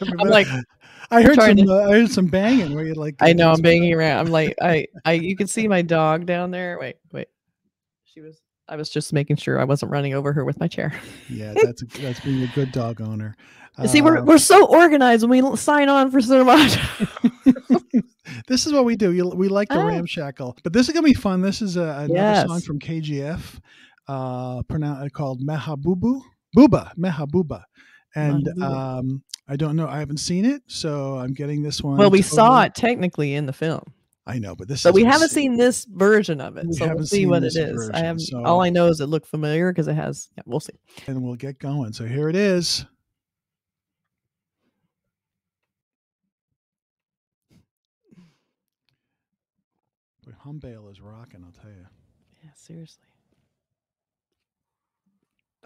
I'm like, I heard some banging where you like. I know I'm banging around. I'm like, you can see my dog down there. Wait. I was just making sure I wasn't running over her with my chair. Yeah, that's being a good dog owner. See, we're so organized when we sign on for so much. This is what we do. We like the ramshackle, but this is gonna be fun. This is another song from KGF, called MEHABOOBA, and I don't know. I haven't seen it, so I'm getting this one. Well, we saw it technically in the film. I know, but we haven't seen this version of it, so we'll see what it is. Version, all I know is it looked familiar because it has. Yeah, we'll see. And we'll get going. So here it is. Boy, Humbale is rocking, I'll tell you. Yeah, seriously.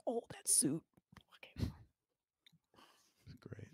Oh, that suit. Okay. It's great.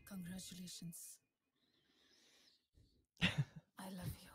Congratulations. I love you.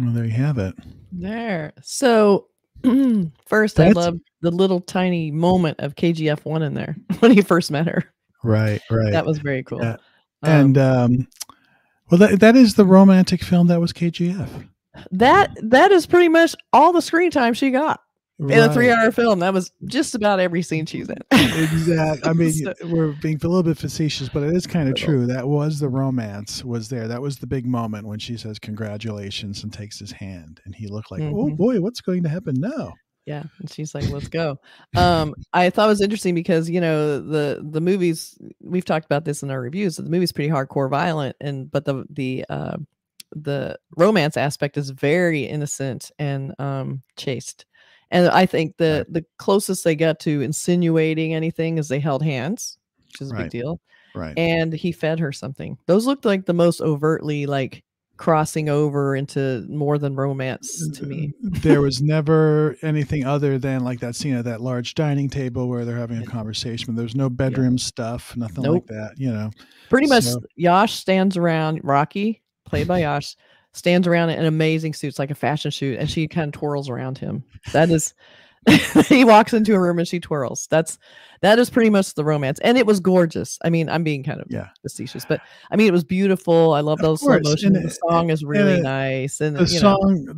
Well, there you have it. There. So first, I love the little tiny moment of KGF 1 in there when he first met her. Right. That was very cool. Yeah. And well, that is the romantic film that was KGF. That is pretty much all the screen time she got. in a 3-hour film. That was just about every scene she's in. Exactly. I mean, we're being a little bit facetious, but it is kind of true. That was the romance was there. That was the big moment when she says congratulations and takes his hand, and he looked like, oh boy, what's going to happen now? Yeah, and she's like, let's go. I thought it was interesting because, you know, the movies, we've talked about this in our reviews, so the movie's pretty hardcore violent, but the romance aspect is very innocent and chaste. And I think the closest they got to insinuating anything is they held hands, which is a big deal. Right. And he fed her something. Those looked like the most overtly like crossing over into more than romance to me. There was never anything other than like that scene at that large dining table where they're having a conversation. There's no bedroom stuff, nothing like that, you know. Pretty much Yash stands around, Rocky, played by Yash, stands around in amazing suits, like a fashion shoot, and she kind of twirls around him. That is he walks into a room and she twirls. That is pretty much the romance, and it was gorgeous. I mean, I'm being kind of facetious, but I mean, it was beautiful. I love those slow motion. The song is really nice, and the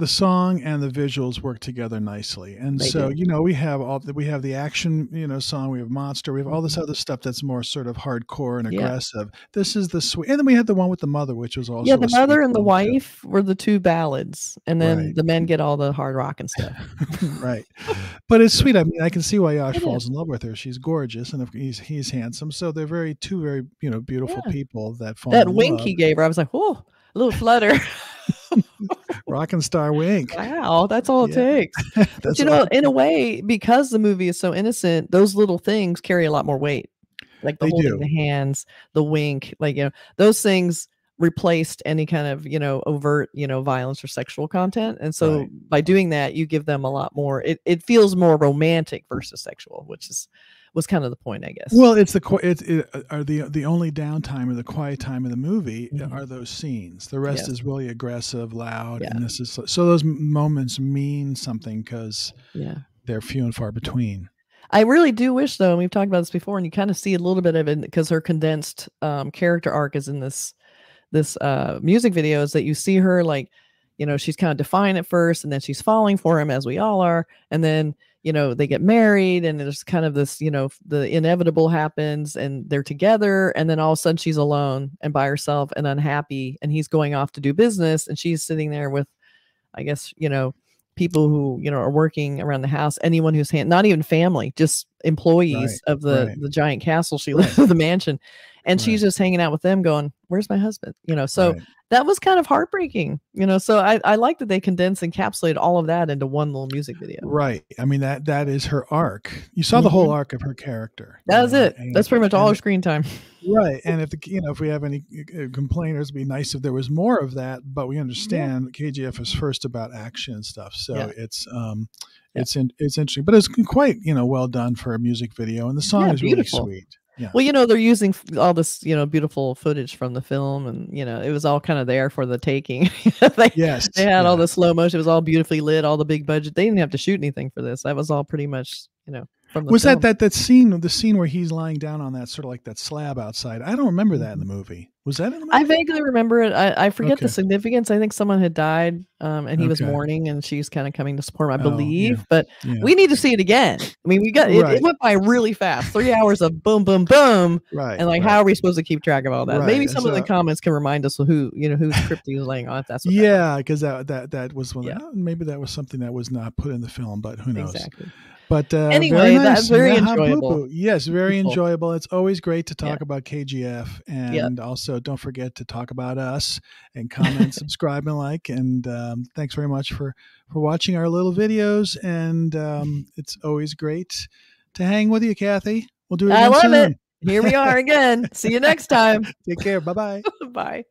song and the visuals work together nicely. And so you know, we have the action, you know, song. We have Monster. We have all this other stuff that's more sort of hardcore and aggressive. This is the sweet, and then we had the one with the mother, which was also the mother and the wife were the two ballads, and then the men get all the hard rock and stuff. Right. But it's sweet. I mean, I can see why Yash falls in love with her. She's gorgeous, and he's handsome. So they're two very you know beautiful people that fall. That in wink love. He gave her, I was like, oh, a little flutter. RockingStar wink. Wow, that's all it takes. But you know, in a way, because the movie is so innocent, those little things carry a lot more weight. Like the holding the hands, the wink, like, you know, those things replaced any kind of, you know, overt, you know, violence or sexual content. And so by doing that, you give them a lot more, it feels more romantic versus sexual, which was kind of the point, I guess. Well, it's the only downtime or the quiet time of the movie are those scenes. The rest is really aggressive, loud, and this is so those moments mean something because they're few and far between. I really do wish, though, and we've talked about this before, and you kind of see a little bit of it because her condensed character arc is in this music video, is that you see her, like, you know, she's kind of defiant at first, and then she's falling for him, as we all are, and then, you know, they get married, and there's kind of this, you know, the inevitable happens, and they're together, and then all of a sudden she's alone and by herself and unhappy, and he's going off to do business, and she's sitting there with, I guess, you know, people who, you know, are working around the house, anyone who's not even family, just employees of the giant castle she lives in, the mansion, and she's just hanging out with them going, where's my husband, you know? So that was kind of heartbreaking, you know. So I like that they condensed and encapsulated all of that into one little music video. Right. I mean, that is her arc. You saw the whole arc of her character. That was it. That's pretty much all her screen time. Right. And if we have any complainers, it'd be nice if there was more of that, but we understand KGF is first about action and stuff. So it's interesting, but it's quite, you know, well done for a music video, and the song is beautiful. Really sweet. Yeah. Well, you know, they're using all this, you know, beautiful footage from the film, and, you know, it was all kind of there for the taking. They had all the slow motion. It was all beautifully lit, all the big budget. They didn't have to shoot anything for this. That was all pretty much, you know, from the film. that scene, the scene where he's lying down on that sort of like that slab outside? I don't remember that in the movie. Was that in the movie? I vaguely remember it. I forget the significance. I think someone had died, and he was mourning, and she's kind of coming to support him, I believe. But we need to see it again. I mean, we got it went by really fast. 3 hours of boom, boom, boom. Right. And like, how are we supposed to keep track of all that? Maybe some of the comments can remind us who, you know, whose script he was laying on. If that's what because that was one. Maybe that was something that was not put in the film, but who knows? Exactly. But anyway, that's very enjoyable. Yes, very enjoyable. It's always great to talk about KGF, and also don't forget to talk about us and comment, subscribe, and like. And thanks very much for watching our little videos. And it's always great to hang with you, Kathy. We'll do it again soon. Here we are again. See you next time. Take care. Bye-bye. Bye.